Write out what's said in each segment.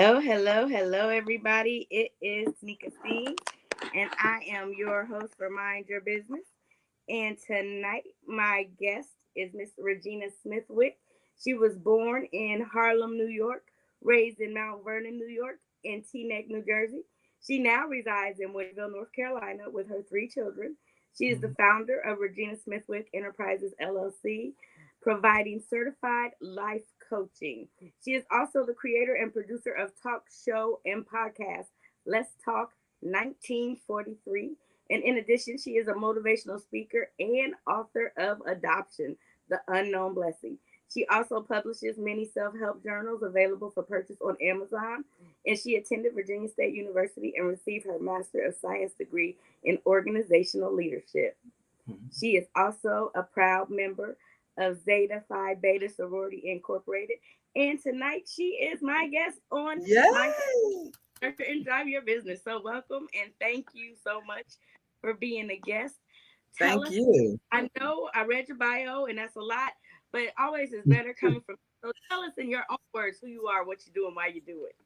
Hello, everybody. It is Nika C, and I am your host for Mind Your Business. And tonight, my guest is Miss ReGina Smithwick. She was born in Harlem, New York, raised in Mount Vernon, New York, and Teaneck, New Jersey. She now resides in Winterville, North Carolina, with her three children. She is the founder of ReGina Smithwick Enterprises LLC, providing certified life coaching. She is also the creator and producer of talk show and podcast Let's Talk 1943. And in addition, she is a motivational speaker and author of Adoption, the Unknown Blessing. She also publishes many self-help journals available for purchase on Amazon. And she attended Virginia State University and received her Master of Science degree in Organizational Leadership. She is also a proud member of Zeta Phi Beta Sorority Incorporated. And tonight she is my guest on my Nurture and Drive Your Business. So welcome and thank you so much for being a guest. Thank you. I know I read your bio and that's a lot, but it always is better coming from. So tell us in your own words who you are, what you do, and why you do it.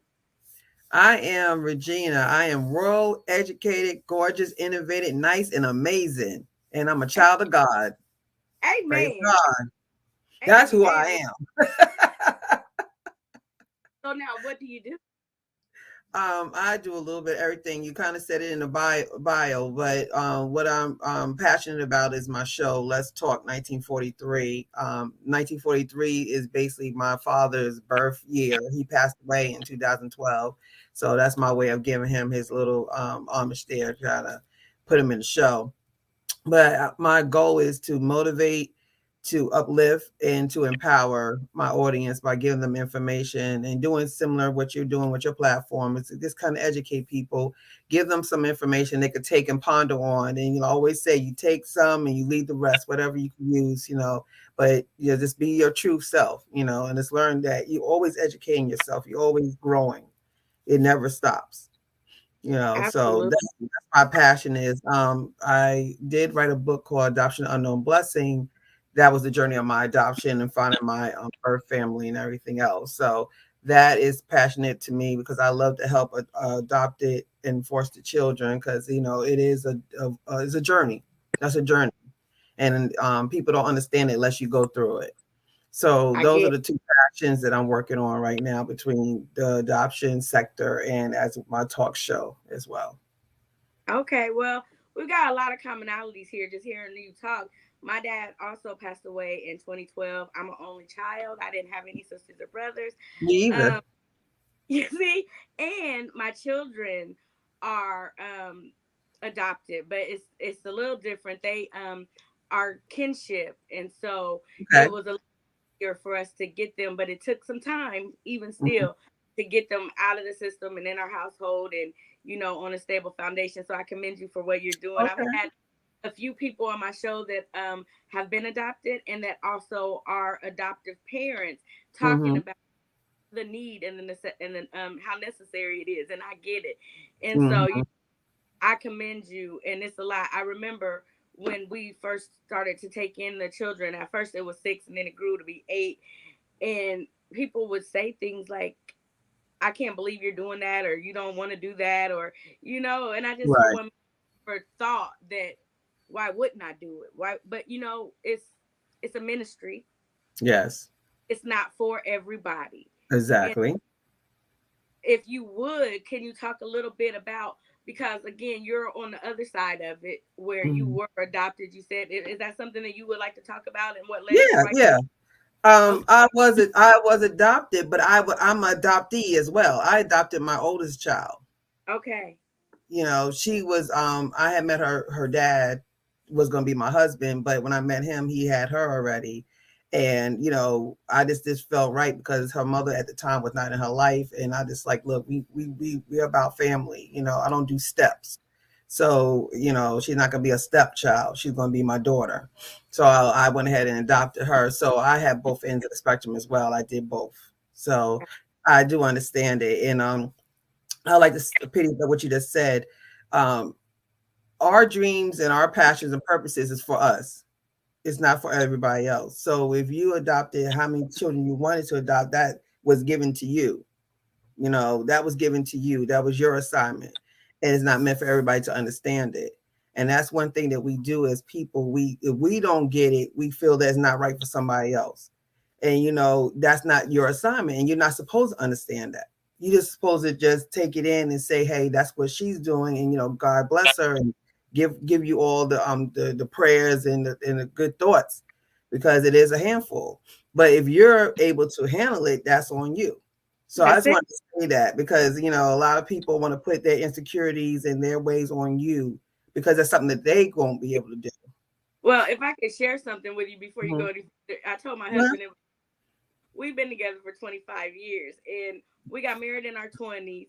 I am ReGina. I am royal, educated, gorgeous, innovative, nice, and amazing. And I'm a child of God. Praise Amen. God. That's who I am. So now what do you do? I do a little bit of everything. You kind of said it in the bio, but what I'm passionate about is my show, Let's Talk 1943. 1943 is basically my father's birth year. He passed away in 2012. So that's my way of giving him his little homage there, trying to put him in the show. But my goal is to motivate, to uplift, and to empower my audience by giving them information and doing similar what you're doing with your platform. It's just kind of educate people, give them some information they could take and ponder on. And always say you take some and you leave the rest, whatever you can use, but just be your true self, and just learn that you're always educating yourself. You're always growing. It never stops. So that's my passion is. I did write a book called Adoption, Unknown Blessing. That was the journey of my adoption and finding my birth family and everything else. So that is passionate to me because I love to help adopted and foster children because it is it's a journey. That's a journey, and people don't understand it unless you go through it. So those are the two passions that I'm working on right now between the adoption sector and as my talk show as well. Okay, well, we've got a lot of commonalities here just hearing you talk. My dad also passed away in 2012. I'm an only child. I didn't have any sisters or brothers. Me either. You see, and my children are adopted, but it's a little different. They are kinship, and so it was a year for us to get them, but it took some time, even still, to get them out of the system and in our household and on a stable foundation. So I commend you for what you're doing. I've had a few people on my show that have been adopted and that also are adoptive parents talking about the need and how necessary it is, and I get it. And so I commend you, and it's a lot. I remember when we first started to take in the children. At first it was 6 and then it grew to be 8, and people would say things like, I can't believe you're doing that, or you don't want to do that, or and I just never thought that why wouldn't I do it? Why? But it's a ministry. Yes. It's not for everybody. Exactly. And if you would, can you talk a little bit about, because again, you're on the other side of it where you were adopted, you said, is that something that you would like to talk about and what led you yeah. I was adopted, but I'm an adoptee as well. I adopted my oldest child. Okay. She was I had met her dad was going to be my husband, but when I met him, he had her already. And I just felt right because her mother at the time was not in her life, and I just like, look, we're about family. I don't do steps. So, she's not going to be a stepchild. She's going to be my daughter. So I went ahead and adopted her. So I have both ends of the spectrum as well. I did both. So I do understand it. And I like to pity what you just said. Our dreams and our passions and purposes is for us. It's not for everybody else. So if you adopted how many children you wanted to adopt, that was given to you. that was given to you. That was your assignment. And it's not meant for everybody to understand it. And that's one thing that we do as people. If we don't get it, we feel that it's not right for somebody else. And that's not your assignment. And you're not supposed to understand that. You're just supposed to just take it in and say, hey, that's what she's doing. And God bless her, and give you all the prayers and the good thoughts, because it is a handful. But if you're able to handle it, that's on you. So I That's just it. want to say that, because a lot of people want to put their insecurities and their ways on you, because that's something that they won't be able to do. Well, if I could share something with you before you Mm-hmm. go, I told my Yeah. husband we've been together for 25 years, and we got married in our 20s,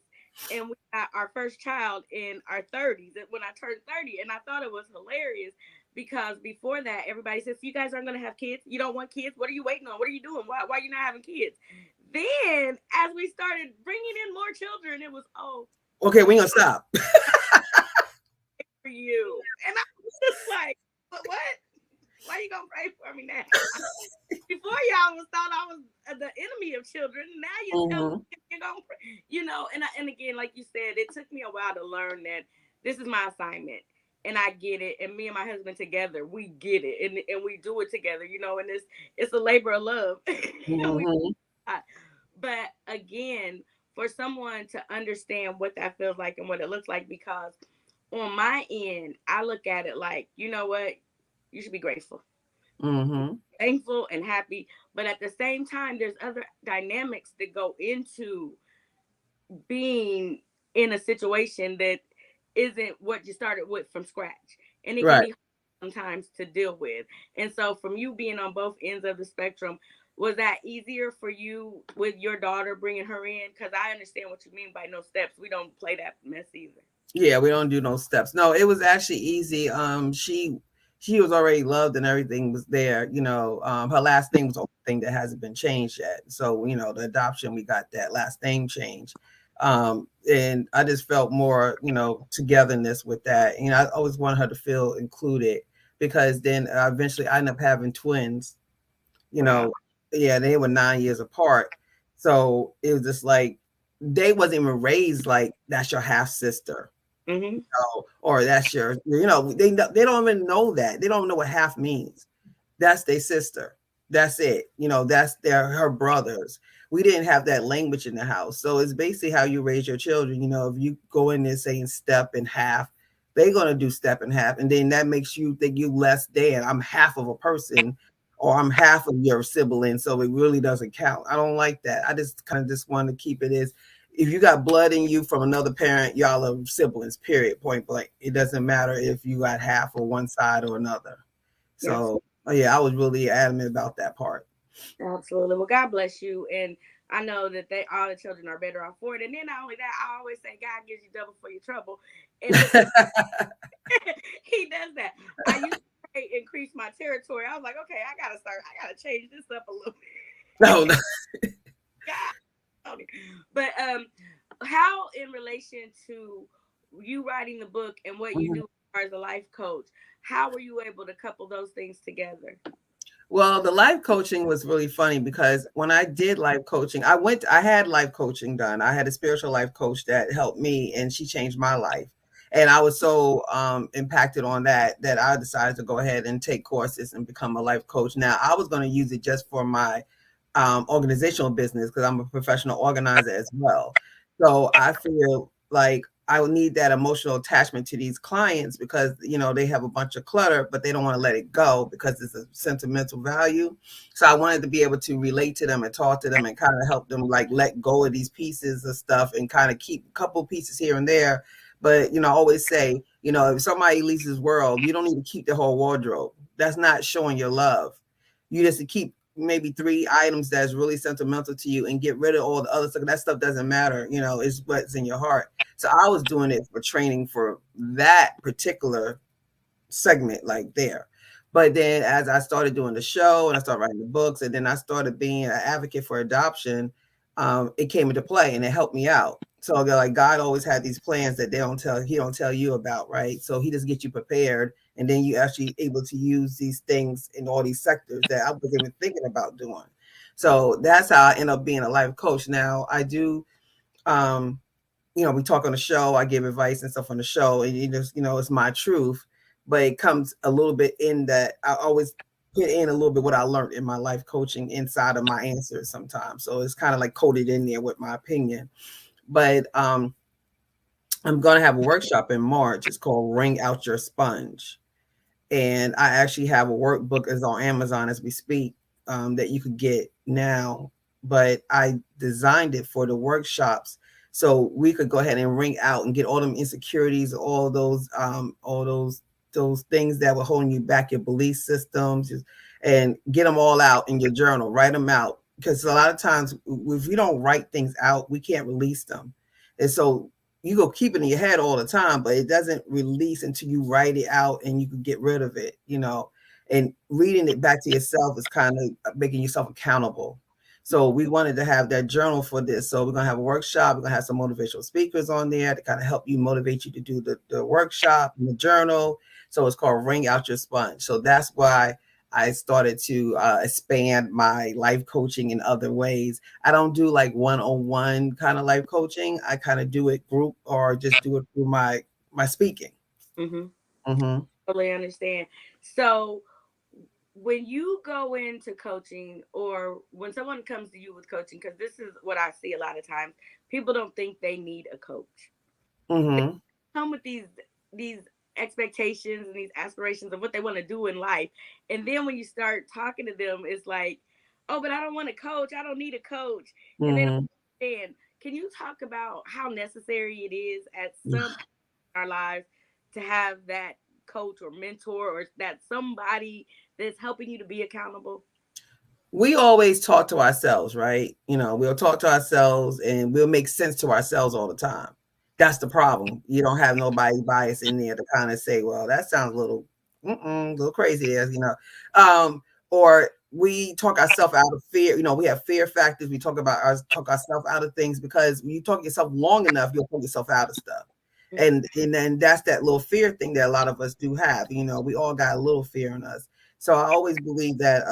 and we got our first child in our 30s when I turned 30. And I thought it was hilarious because before that, everybody says, you guys aren't going to have kids. You don't want kids. What are you waiting on? What are you doing? Why are you not having kids? Then, as we started bringing in more children, it was, oh, Okay, we gonna stop. for you. And I was just like, what? Why are you going to pray for me now? Before y'all was thought I was the enemy of children. Now you're telling Mm-hmm. me you're gonna, and again, like you said, it took me a while to learn that this is my assignment, and I get it. And me and my husband together, we get it, and we do it together, and it's a labor of love. we, Mm-hmm. but again, for someone to understand what that feels like and what it looks like, because on my end, I look at it like, you know what, you should be grateful, Mm-hmm. thankful and happy. But at the same time, there's other dynamics that go into being in a situation that isn't what you started with from scratch. And it can Right. be hard sometimes to deal with. And so, from you being on both ends of the spectrum, was that easier for you with your daughter bringing her in? Because I understand what you mean by no steps. We don't play that mess either. Yeah, we don't do no steps. No, it was actually easy. She was already loved and everything was there. Her last name was the only thing that hasn't been changed yet. So, the adoption, we got that last name change. And I just felt more, togetherness with that. I always want her to feel included, because then eventually I ended up having twins, you Wow. know, yeah, they were 9 years apart. So it was just like, they wasn't even raised like that's your half sister, Mm-hmm. or that's they don't even know that. They don't know what half means. That's their sister. That's it. That's her brothers. We didn't have that language in the house. So it's basically how you raise your children. If you go in there saying step and half, they're gonna do step and half. And then that makes you think you less than. I'm half of a person, or I'm half of your sibling. So it really doesn't count. I don't like that. I just kind of just want to keep it as, if you got blood in you from another parent, y'all are siblings, period, point blank. It doesn't matter if you got half or one side or another. Yes. So, yeah, I was really adamant about that part. Absolutely. Well, God bless you. And I know that all the children are better off for it. And then not only that, I always say God gives you double for your trouble. And it's he does that. I used to pray, increase my territory. I was like, okay, I gotta change this up a little bit. No, no. God. But how in relation to you writing the book and what you do as a life coach, how were you able to couple those things together? Well, the life coaching was really funny, because when I did life coaching, I had life coaching done. I had a spiritual life coach that helped me, and she changed my life. And I was so impacted on that I decided to go ahead and take courses and become a life coach. Now, I was going to use it just for my organizational business, because I'm a professional organizer as well. So I feel like I would need that emotional attachment to these clients, because they have a bunch of clutter, but they don't want to let it go because it's a sentimental value. So I wanted to be able to relate to them and talk to them and kind of help them like let go of these pieces of stuff and kind of keep a couple pieces here and there. But I always say, if somebody leaves this world, you don't need to keep the whole wardrobe. That's not showing your love. You just keep maybe 3 items that's really sentimental to you and get rid of all the other stuff. That stuff doesn't matter. It's what's in your heart. So I was doing it for training for that particular segment like there. But then as I started doing the show and I started writing the books, and then I started being an advocate for adoption, it came into play and it helped me out. So they're like, God always had these plans that he don't tell you about, right? So he just gets you prepared, and then you actually able to use these things in all these sectors that I wasn't even thinking about doing. So that's how I end up being a life coach. Now I do um, we talk on the show, I give advice and stuff on the show, and it's my truth, but it comes a little bit in that I always put in a little bit what I learned in my life coaching inside of my answers sometimes. So it's kind of like coded in there with my opinion. But I'm going to have a workshop in March. It's called Ring Out Your Sponge. And I actually have a workbook is on Amazon as we speak, that you could get now. But I designed it for the workshops so we could go ahead and ring out and get all them insecurities, all those things that were holding you back, your belief systems, and get them all out in your journal. Write them out, because a lot of times if we don't write things out, we can't release them. And so you go keep it in your head all the time, but it doesn't release until you write it out and you can get rid of it, and reading it back to yourself is kind of making yourself accountable. So we wanted to have that journal for this. So we're going to have a workshop. We're going to have some motivational speakers on there to kind of help you, motivate you to do the workshop and the journal. So it's called Ring Out Your Sponge. So that's why I started to expand my life coaching in other ways. I don't do like one-on-one kind of life coaching. I kind of do it group or just do it through my speaking. Mm-hmm. Mm-hmm. Totally understand. So when you go into coaching, or when someone comes to you with coaching, because this is what I see a lot of times, people don't think they need a coach. Mm-hmm. Come with these expectations and these aspirations of what they want to do in life, and then when you start talking to them, it's like, oh, but I don't want a coach, I don't need a coach. And they don't Mm-hmm. understand. Can you talk about how necessary it is at some point in our lives to have that coach or mentor, or that somebody that's helping you to be accountable? We always talk to ourselves, right? We'll talk to ourselves and we'll make sense to ourselves all the time. That's the problem. You don't have nobody bias in there to kind of say, well, that sounds a little crazy, or we talk ourselves out of fear. We have fear factors. We talk ourselves out of things, because when you talk yourself long enough, you'll talk yourself out of stuff. And then that's that little fear thing that a lot of us do have. We all got a little fear in us. So I always believe that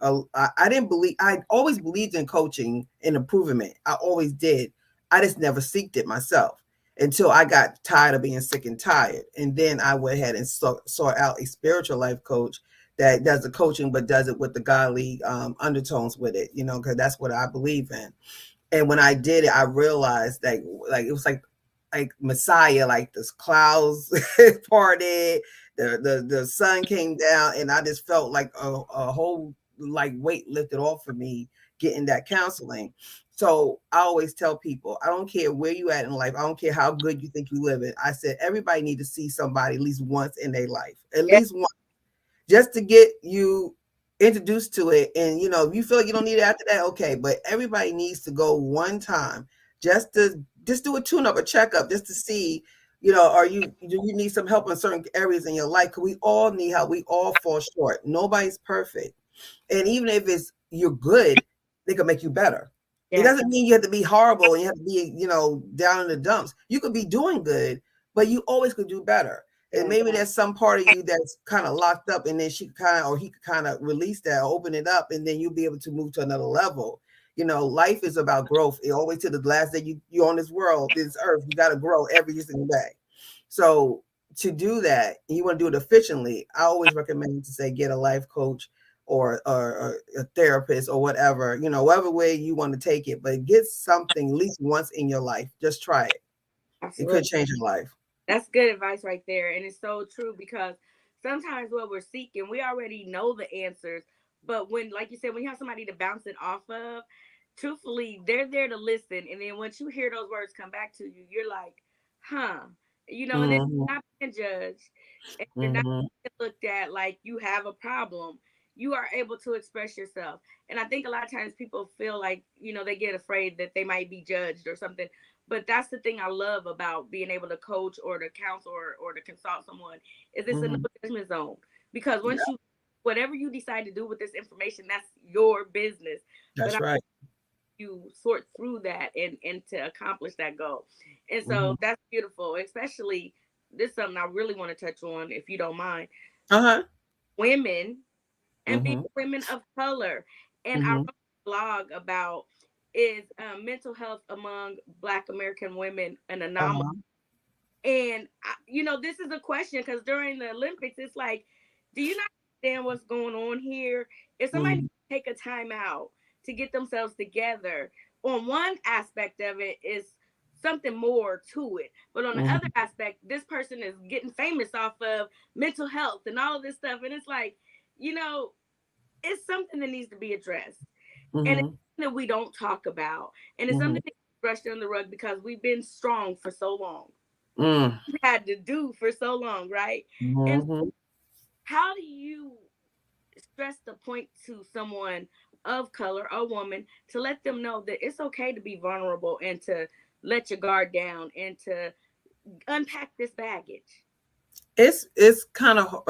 I always believed in coaching and improvement. I always did. I just never seeked it myself until I got tired of being sick and tired. And then I went ahead and sought out a spiritual life coach that does the coaching, but does it with the godly undertones with it, because that's what I believe in. And when I did it, I realized that like it was like Messiah, like this clouds parted, the sun came down, and I just felt like a whole like weight lifted off of me getting that counseling. So I always tell people, I don't care where you at in life, I don't care how good you think you live in. I said everybody need to see somebody at least once in their life, at Yeah, least once, just to get you introduced to it. And if you feel like you don't need it after that, okay. But everybody needs to go one time, just do a tune-up, a checkup, just to see, do you need some help in certain areas in your life? Because we all need help. We all fall short. Nobody's perfect. And even if it's you're good, they can make you better. It yeah, doesn't mean you have to be horrible and you have to be, down in the dumps. You could be doing good, but you always could do better. And yeah. maybe there's some part of you that's kind of locked up, and then he could kind of release that, open it up, and then you'll be able to move to another level. Life is about growth. It always to the last day you're on this world, this earth, you got to grow every single day. So to do that, and you want to do it efficiently, I always recommend to say get a life coach or a therapist or whatever, whatever way you want to take it, but get something at least once in your life. Just try it. It Absolutely. could change your life. That's good advice right there. And it's so true, because sometimes what we're seeking, we already know the answers. But when, like you said, when you have somebody to bounce it off of, truthfully, they're there to listen. And then once you hear those words come back to you, you're like, huh. And then Mm-hmm. you're not being judged. And you're not Mm-hmm. looked at like you have a problem. You are able to express yourself. And I think a lot of times people feel like, they get afraid that they might be judged or something. But that's the thing I love about being able to coach or to counsel, or to consult someone, is it's a no Mm-hmm. judgment zone. Because Yeah, once whatever you decide to do with this information, that's your business. But that's right. you sort through that, and to accomplish that goal. And Mm-hmm. so that's beautiful. Especially, this is something I really want to touch on, if you don't mind. Uh-huh. Women, and being Mm-hmm. women of color. And I Mm-hmm. wrote a blog about is mental health among Black American women an anomaly. Uh-huh. And this is a question because during the Olympics, it's like, do you not understand what's going on here? If somebody Mm-hmm. take a time out to get themselves together, on one aspect of it is something more to it, but on the other Mm-hmm. aspect, this person is getting famous off of mental health and all of this stuff, and it's like, you know, it's something that needs to be addressed, and it's Mm-hmm. something that we don't talk about, and it's Mm-hmm. something that's brushed under the rug because we've been strong for so long, Mm. had to do for so long, right? And Mm-hmm. how do you stress the point to someone of color, a woman, to let them know that it's okay to be vulnerable and to let your guard down and to unpack this baggage? It's kind of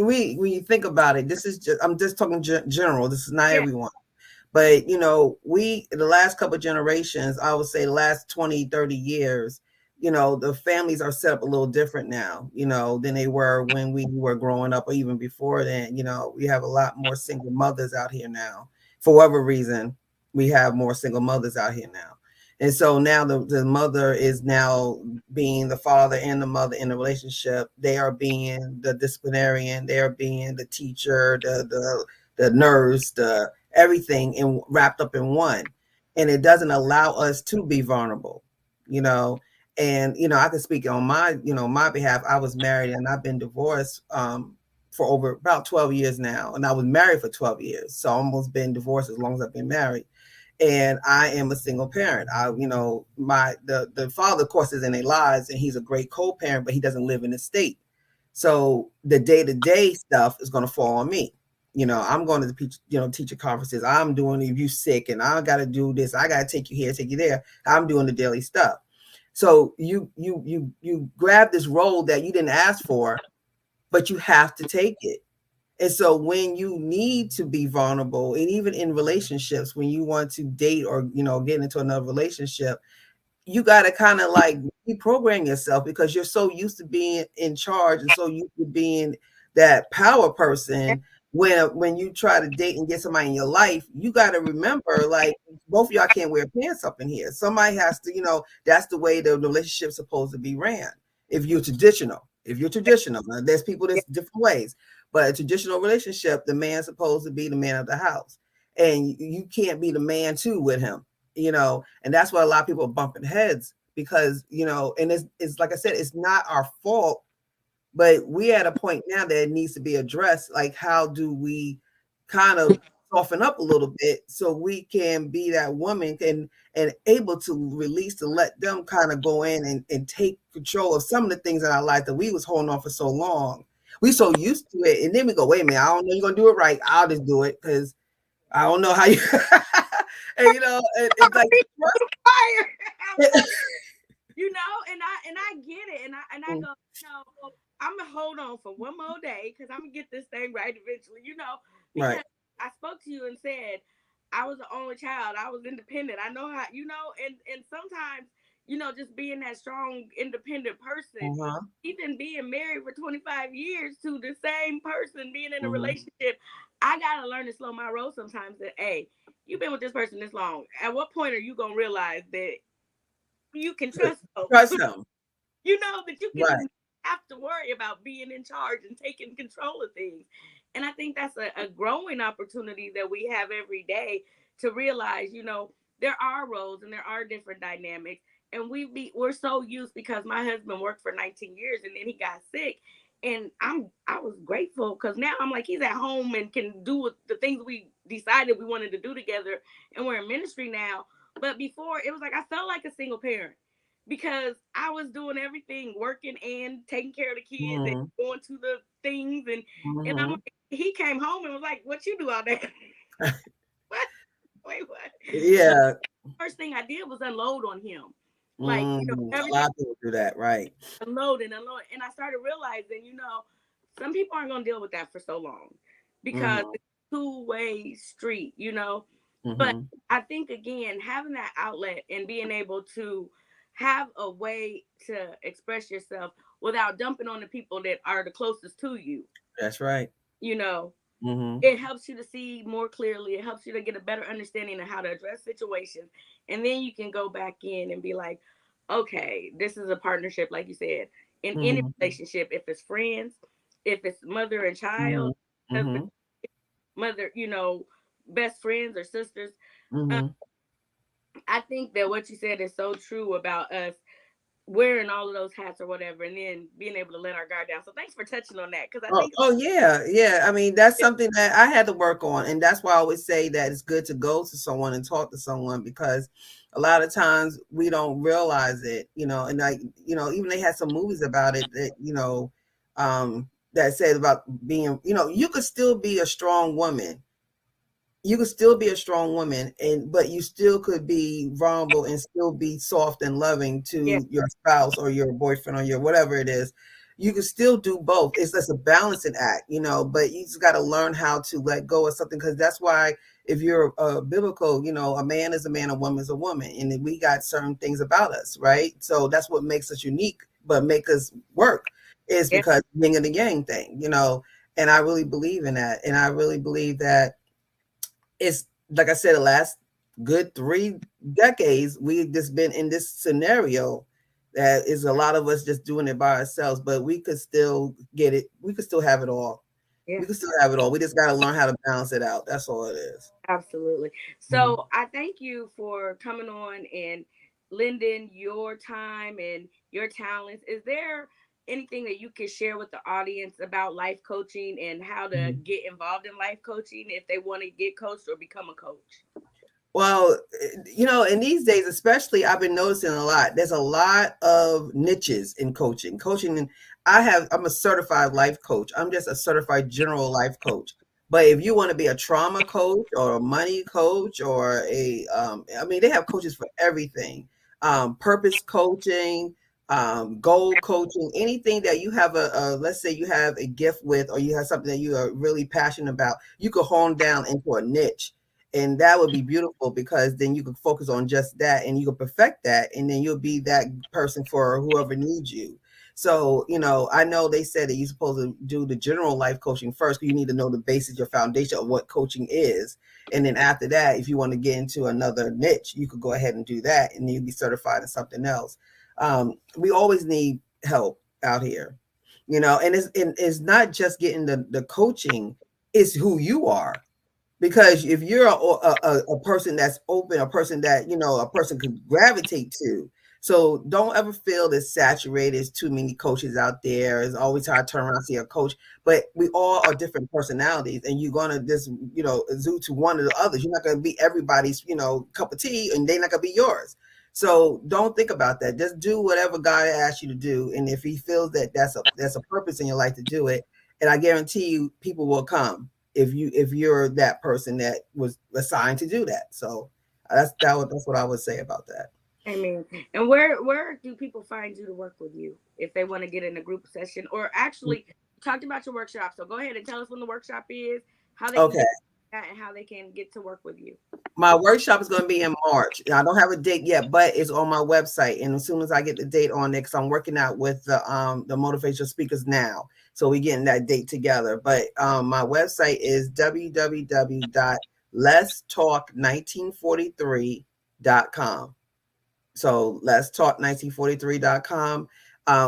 we when you think about it, this is just I'm just talking general. This is not Yeah, everyone. But we the last couple of generations, I would say the last 20, 30 years, the families are set up a little different now, than they were when we were growing up or even before then. We have a lot more single mothers out here now. For whatever reason, we have more single mothers out here now. And so now the mother is now being the father and the mother in the relationship. They are being the disciplinarian, they are being the teacher, the nurse, the everything in wrapped up in one, and it doesn't allow us to be vulnerable you know and I can speak on my behalf. I was married and I've been divorced for over about 12 years now, and I was married for 12 years, so almost been divorced as long as I've been married. And I am a single parent. My the father, of course, is in their lives, and he's a great co-parent, but he doesn't live in the state. So the day-to-day stuff is going to fall on me. I'm going to teach, teacher conferences. I'm doing, if you sick and I got to do this, I got to take you here, take you there. I'm doing the daily stuff. So you grab this role that you didn't ask for, but you have to take it. And so when you need to be vulnerable, and even in relationships, when you want to date or, get into another relationship, you got to kind of like reprogram yourself, because you're so used to being in charge and so used to being that power person. When you try to date and get somebody in your life, you got to remember, like, both of y'all can't wear pants up in here. Somebody has to, that's the way the relationship's supposed to be ran. If you're traditional, now, there's people that's different ways, but a traditional relationship, the man's supposed to be the man of the house, and you can't be the man too with him. And that's why a lot of people are bumping heads, because and it's like I said, it's not our fault, but we're at a point now that it needs to be addressed. Like, how do we kind of soften up a little bit so we can be that woman and able to release, to let them kind of go in and take control of some of the things in our life that we was holding on for so long. We so used to it, and then we go, wait a minute, I don't know you're gonna do it right, I'll just do it because I don't know how you and it's like fire. trust. And I get it, and I go, I'm gonna hold on for one more day because I'm gonna get this thing right eventually, Right. because I spoke to you and said I was the only child, I was independent, I know how, and sometimes, just being that strong, independent person, Uh-huh. even being married for 25 years to the same person, being in a Mm-hmm. relationship, I gotta learn to slow my roll sometimes. That, hey, you've been with this person this long. At what point are you gonna realize that you can trust folks? Trust them. That you can Right. just have to worry about being in charge and taking control of things. And I think that's a growing opportunity that we have every day to realize, there are roles and there are different dynamics. And we're so used, because my husband worked for 19 years and then he got sick. And I was grateful because now I'm like, he's at home and can do the things we decided we wanted to do together. And we're in ministry now. But before, it was like I felt like a single parent because I was doing everything, working and taking care of the kids and Mm-hmm. going to the things, and I'm Mm-hmm. like, he came home and was like, "What you do all day?" What? Wait, what? So Yeah. first thing I did was unload on him, like, A everything, lot of people do that, right? unload and unload, and I started realizing, some people aren't gonna deal with that for so long because Mm-hmm. it's a two-way street. But Mm-hmm. I think, again, having that outlet and being able to have a way to express yourself without dumping on the people that are the closest to you, That's right. you know. Mm-hmm. it helps you to see more clearly. It helps you to get a better understanding of how to address situations. And then you can go back in and be like, okay, this is a partnership, like you said, in any Mm-hmm. relationship, if it's friends, if it's mother and Mm-hmm. child, husband, Mm-hmm. mother, best friends or sisters. Um, Mm-hmm. I think that what you said is so true about us wearing all of those hats or whatever, and then being able to let our guard down. So thanks for touching on that, because I Oh, think oh yeah, yeah. I mean, that's something that I had to work on, and that's why I always say that it's good to go to someone and talk to someone, because a lot of times we don't realize it, and like, even they had some movies about it that, that said about being, you could still be a strong woman, and but you still could be vulnerable and still be soft and loving yeah, to your spouse or your boyfriend or your whatever it is. You can still do both. It's just a balancing act, but you just got to learn how to let go of something, because that's why, if you're biblical, a man is a man, a woman is a woman, and we got certain things about us, right? So that's what makes us unique, but make us work, is yeah, because yin and the yang thing, and I really believe in that, and I really believe that it's, like I said, the last good 3 decades, we've just been in this scenario that is a lot of us just doing it by ourselves, but we could still get it. We could still have it all. yeah. We could still have it all. We just got to learn how to balance it out. That's all it is. Absolutely. Mhm. So I thank you for coming on and lending your time and your talents. Is there anything that you can share with the audience about life coaching and how to Mhm. get involved in life coaching if they want to get coached or become a coach? Well, in these days, especially, I've been noticing a lot. There's a lot of niches in coaching. Coaching, I'm a certified life coach. I'm just a certified general life coach. But if you want to be a trauma coach or a money coach or I mean, they have coaches for everything. Purpose coaching, goal coaching, anything that you have let's say you have a gift with, or you have something that you are really passionate about, you could hone down into a niche, and that would be beautiful, because then you could focus on just that, and you could perfect that, and then you'll be that person for whoever needs you. So, I know they said that you're supposed to do the general life coaching first, because you need to know the basics, your foundation of what coaching is. And then after that, if you want to get into another niche, you could go ahead and do that, and you'll be certified in something else. We always need help out here, and it's not just getting the coaching, it's who you are, because if you're a person that's open, a person that a person could gravitate to, so don't ever feel that saturated. There's too many coaches out there. It's always hard to turn around and see a coach, but we all are different personalities, and you're gonna just zoo to one of the others. You're not gonna be everybody's cup of tea, and they're not gonna be yours. So don't think about that. Just do whatever God asks you to do, and if He feels that that's a purpose in your life to do it, and I guarantee you, people will come if you're that person that was assigned to do that. So that's what I would say about that. Amen. And where do people find you to work with you if they want to get in a group session? Or actually, you talked about your workshop, so go ahead and tell us when the workshop is, how they can Okay. get that, and how they can get to work with you. My workshop is going to be in March. I don't have a date yet, but it's on my website. And as soon as I get the date on it, because I'm working out with the motivational speakers now, so we're getting that date together. But my website is www.letstalk1943.com. So let's talk 1943.com.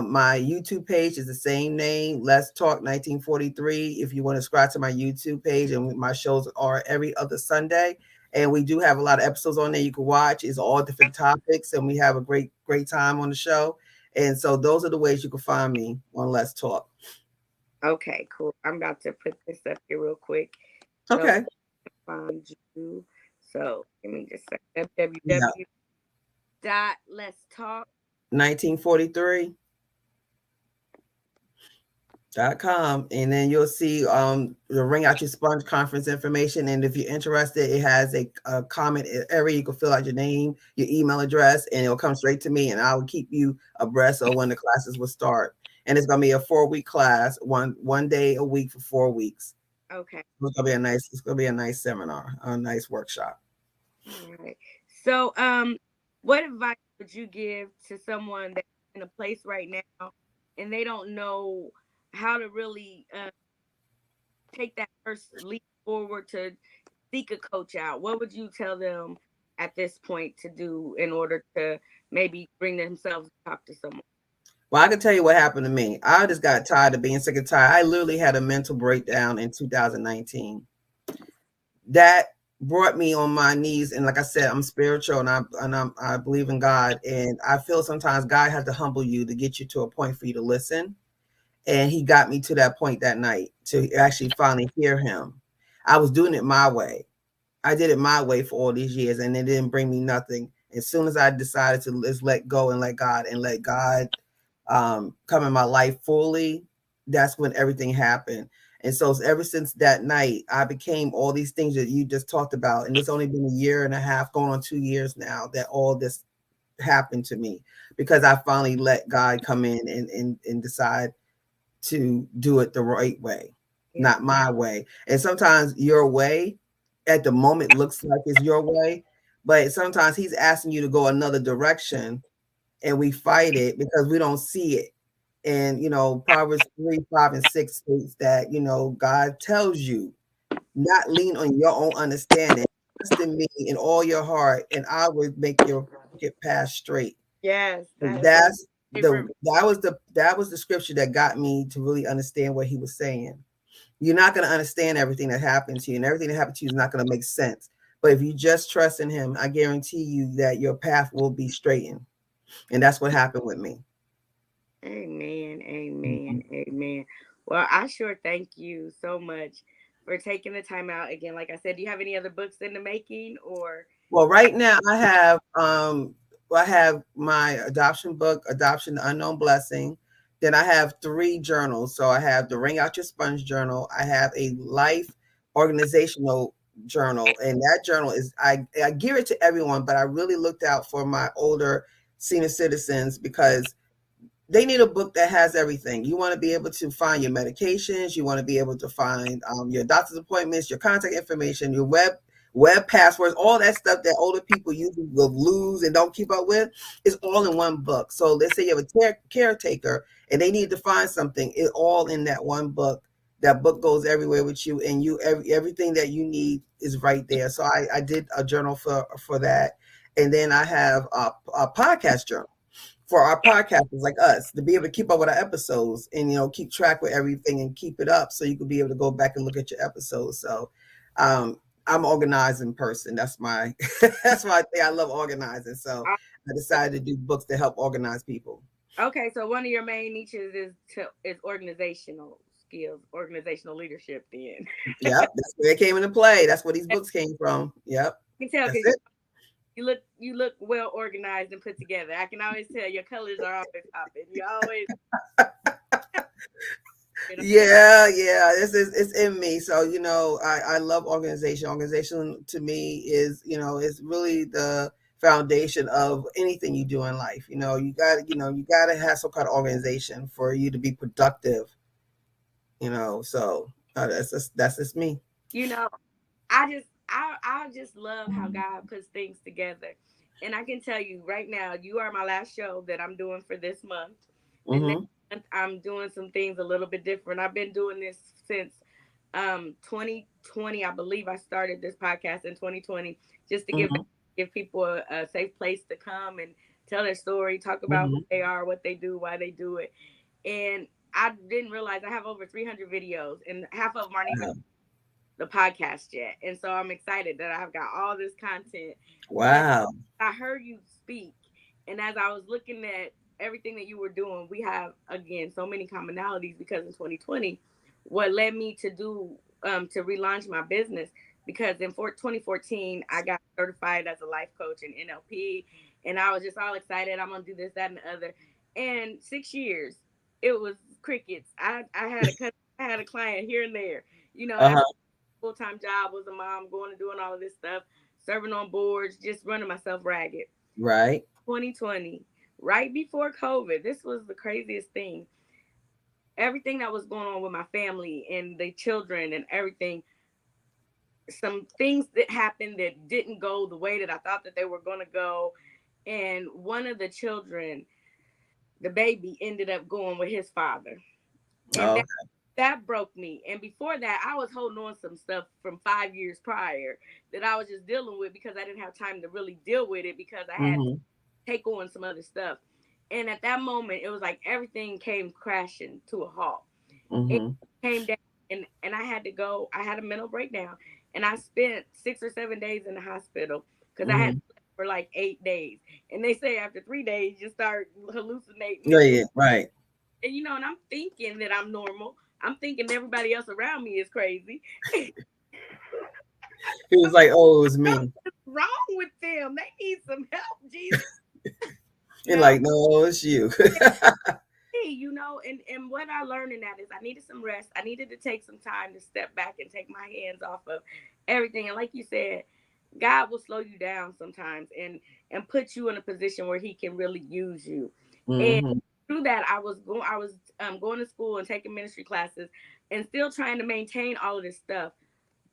My YouTube page is the same name, Let's Talk 1943. If you want to subscribe to my YouTube page, and my shows are every other Sunday. And we do have a lot of episodes on there you can watch. It's all different topics, and we have a great, great time on the show. And so those are the ways you can find me on Let's Talk. Okay, cool. I'm about to put this up here real quick so Okay. find you. So let me just say Yeah. www dot let's talk. 1943.com, and then you'll see the Ring Out Your Sponge conference information. And if you're interested, it has a comment area. You can fill out your name, your email address, and it'll come straight to me, and I will keep you abreast of when the classes will start. And it's gonna be a 4-week class, one day a week for 4 weeks. Okay. It's gonna be a nice seminar, a nice workshop. All right. So, what advice would you give to someone that's in a place right now and they don't know how to really take that first leap forward to seek a coach out, what would you tell them at this point to do in order to maybe bring themselves to talk to someone? Well, I can tell you what happened to me. I just got tired of being sick and tired. I literally had a mental breakdown in 2019. That brought me on my knees, and like I said, I'm spiritual, and I believe in God, and I feel sometimes God has to humble you to get you to a point for you to listen. And he got me to that point that night to actually finally hear him. I was doing it my way. I did it my way for all these years, and it didn't bring me nothing. As soon as I decided to just let go and let God come in my life fully, that's when everything happened. And so ever since that night, I became all these things that you just talked about. And it's only been a year and a half, going on 2 years now, that all this happened to me because I finally let God come in and decide to do it the right way, Yeah. not my way. And sometimes your way at the moment looks like it's your way, but sometimes he's asking you to go another direction, and we fight it because we don't see it. And Proverbs 3, 5, and 6 states that God tells you not lean on your own understanding. Trust in me in all your heart, and I will make your crooked path straight. Yes, that is my That's favorite. that was the scripture that got me to really understand what he was saying. You're not going to understand everything that happens to you, and everything that happens to you is not going to make sense. But if you just trust in him, I guarantee you that your path will be straightened. And that's what happened with me. Amen. Amen. Mhm. Amen. Well, I sure thank you so much for taking the time out again. Like I said, do you have any other books in the making or? Well, right now I have my adoption book, Adoption the Unknown Blessing. Then I have 3 journals. So I have the Ring Out Your Sponge journal. I have a life organizational journal. And that journal is I give it to everyone, but I really looked out for my older senior citizens because they need a book that has everything. You want to be able to find your medications. You want to be able to find your doctor's appointments, your contact information, your web passwords, all that stuff that older people usually will lose and don't keep up with is all in one book. So let's say you have a caretaker and they need to find something. It's all in that one book. That book goes everywhere with you, and everything that you need is right there. So I did a journal for that, and then I have a podcast journal for our podcasters like us to be able to keep up with our episodes and keep track with everything and keep it up so you can be able to go back and look at your episodes. So I'm an organizing person. That's my that's my thing. I love organizing. So I decided to do books to help organize people. Okay, so one of your main niches is organizational skills, organizational leadership. Then Yep, that's where it came into play. That's where these books came from. Yep, you can tell that's because it. you look well organized and put together. I can always tell your colors are always popping. You always, you know, Yeah, it's in me. So I love organization. Organization to me is is really the foundation of anything you do in life. You got to have some kind of organization for you to be productive. So that's just me. you know, I just love how God puts things together. And I can tell you right now, you are my last show that I'm doing for this month. The next Hmm. month I'm doing some things a little bit different. I've been doing this since 2020. I believe I started this podcast in 2020 just to Hmm. give people a safe place to come and tell their story, talk about who Hmm. they are, what they do, why they do it. And I didn't realize I have over 300 videos and half of them aren't even Wow. the podcast yet. And so I'm excited that I've got all this content. But Wow. I heard you speak, and as I was looking at everything that you were doing, we have again so many commonalities because in 2020, what led me to do to relaunch my business because in 2014 I got certified as a life coach in NLP, and I was just all excited. I'm gonna do this, that, and the other. And 6 years, it was crickets. I had I had a client here and there. After Uh-huh. full time job, was a mom, going and doing all of this stuff, serving on boards, just running myself ragged. Right. 2020, right before COVID, this was the craziest thing. Everything that was going on with my family and the children and everything, some things that happened that didn't go the way that I thought that they were going to go. And one of the children, the baby, ended up going with his father. And Oh. that that broke me. And before that, I was holding on some stuff from 5 years prior that I was just dealing with because I didn't have time to really deal with it because I had to Mm-hmm. take on some other stuff. And at that moment, it was like everything came crashing to a halt. It Mm-hmm. came down, and I had to go. I had a mental breakdown, and I spent 6 or 7 days in the hospital because I had Mm-hmm. slept for like 8 days. And they say after 3 days, you start hallucinating Yeah, and doing. yeah, right. And and I'm thinking that I'm normal. I'm thinking everybody else around me is crazy. He was like, "Oh, it was me." What's wrong with them? They need some help, Jesus. You're No, like, "No, it's you." hey, and what I learned in that is I needed some rest. I needed to take some time to step back and take my hands off of everything. And like you said, God will slow you down sometimes and put you in a position where He can really use you. And Mm-hmm. through that, I was going to school and taking ministry classes and still trying to maintain all of this stuff.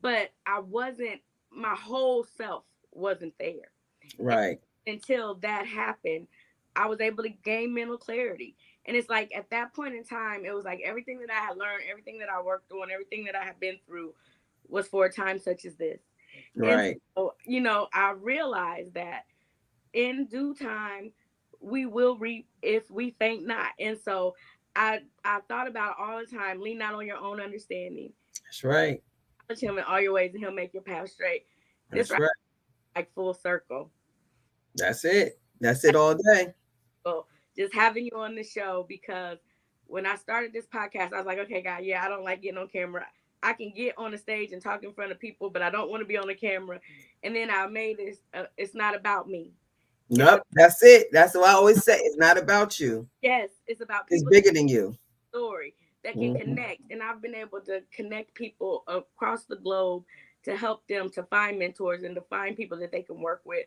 But I wasn't. My whole self wasn't there. And Right. until that happened, I was able to gain mental clarity. And it's like at that point in time, it was like everything that I had learned, everything that I worked on, everything that I had been through was for a time such as this. And Right. so, I realized that in due time, we will reap if we faint not. And so I thought about all the time, lean not on your own understanding. That's right. Touch Him in all your ways and He'll make your path straight. This That's right right. like full circle. That's it. That's it all day. So just having you on the show because when I started this podcast, I was like, okay, God, yeah, I don't like getting on camera. I can get on the stage and talk in front of people, but I don't want to be on the camera. And then I made this. It's not about me. It's a, Nope. That's it. That's what I always say. It's not about you. yes, it's about It's people that bigger than you. story that can Mm-hmm. connect. And I've been able to connect people across the globe to help them to find mentors and to find people that they can work with.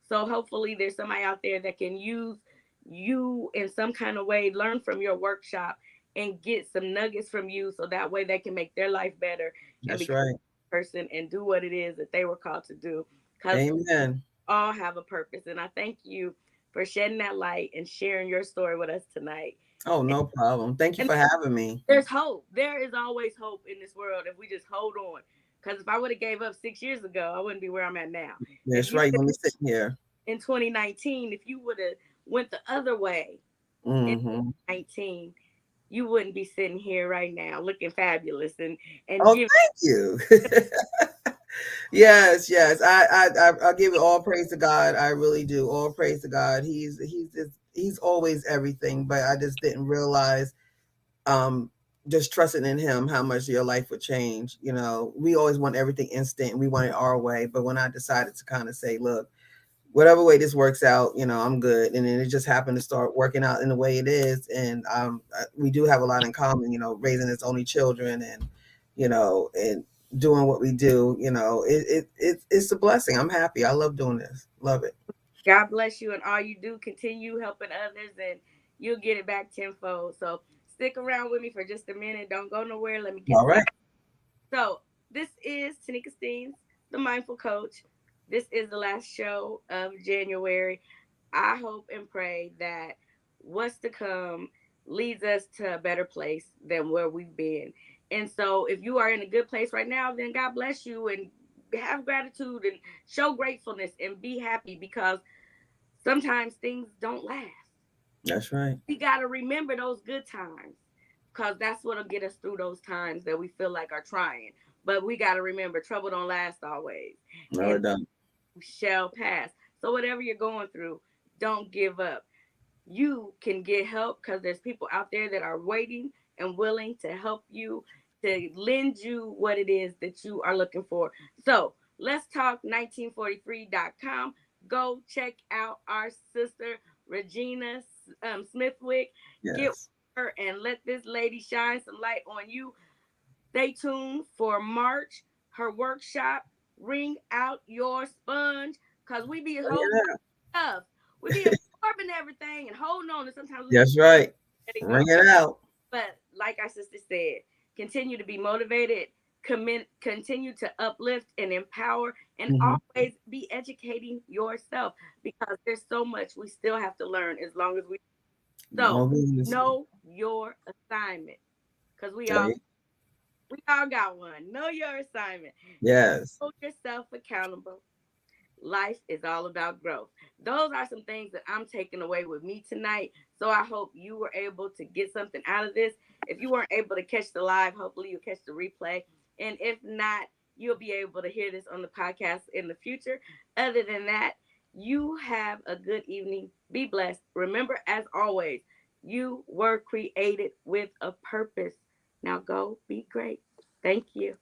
So hopefully there's somebody out there that can use you in some kind of way, learn from your workshop and get some nuggets from you so that way they can make their life better and That's become right. a person and do what it is that they were called to do. Because Amen. all have a purpose. And I thank you for shedding that light and sharing your story with us tonight. Oh, no problem. Thank you And for having me. there's hope. There is always hope in this world if we just hold on. Because if I would have gave up 6 years ago, I wouldn't be where I'm at now. If That's you right. You want me sitting here. in 2019, if you would have went the other way in Mm-hmm. 2019, you wouldn't be sitting here right now looking fabulous and Oh, giving. thank you. Yes, yes. I give it all praise to God. I really do. All praise to God. He's always everything, but I just didn't realize um just trusting in him how much your life would change. We always want everything instant and we want it our way. But when I decided to kind of say, look, whatever way this works out, I'm good. And then it just happened to start working out in the way it is. And we do have a lot in common, raising its only children and doing what we do, it's a blessing. I'm happy. I love doing this. Love it. God bless you and all you do. Continue helping others and you'll get it back tenfold. So stick around with me for just a minute. Don't go nowhere. Let me get All started. right. So this is Tanika Steens, the Mindful Coach. This is the last show of January. I hope and pray that what's to come leads us to a better place than where we've been. And so if you are in a good place right now, then God bless you and have gratitude and show gratefulness and be happy because sometimes things don't last. That's right. We got to remember those good times because that's what'll get us through those times that we feel like are trying. But we got to remember trouble don't last always No, and it don't. shall pass. So whatever you're going through, don't give up. You can get help because there's people out there that are waiting and willing to help you, to lend you what it is that you are looking for. So let's talk 1943.com. Go check out our sister ReGina Smithwick. Get Yes. her and let this lady shine some light on you. Stay tuned for March, her workshop. Bring out your sponge because we be Bring holding it out. stuff. We be absorbing everything and holding on, and sometimes we be That's right. letting Bring go. it out. But like our sister said, continue to be motivated, continue to uplift and empower, and Hmm. always be educating yourself because there's so much we still have to learn as long as we. So No business. know your assignment because we all Right. We all got one. Know your assignment. Yes. Hold yourself accountable. Life is all about growth. Those are some things that I'm taking away with me tonight. So I hope you were able to get something out of this. If you weren't able to catch the live, hopefully you'll catch the replay. And if not, you'll be able to hear this on the podcast in the future. Other than that, you have a good evening. Be blessed. Remember, as always, you were created with a purpose. Now go be great. Thank you.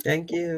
Thank you.